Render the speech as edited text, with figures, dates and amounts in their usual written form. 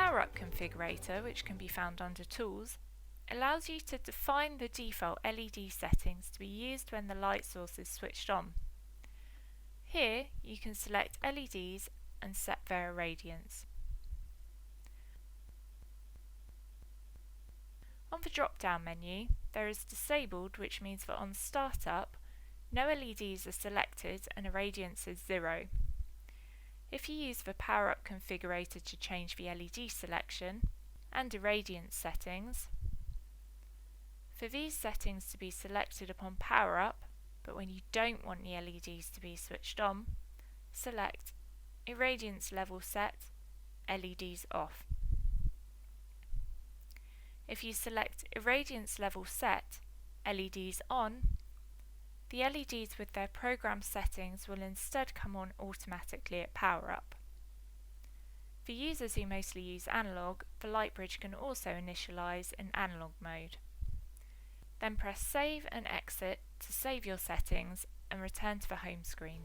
Power Up Configurator, which can be found under Tools, allows you to define the default LED settings to be used when the light source is switched on. Here you can select LEDs and set their irradiance. On the drop-down menu, there is Disabled, which means that on startup, no LEDs are selected and irradiance is 0. If you use the Power Up Configurator to change the LED selection and irradiance settings, for these settings to be selected upon Power Up, but when you don't want the LEDs to be switched on, select Irradiance Level Set, LEDs Off. If you select Irradiance Level Set, LEDs On, the LEDs with their program settings will instead come on automatically at Power Up. For users who mostly use analog, the LightBridge can also initialize in analog mode. Then press Save and Exit to save your settings and return to the home screen.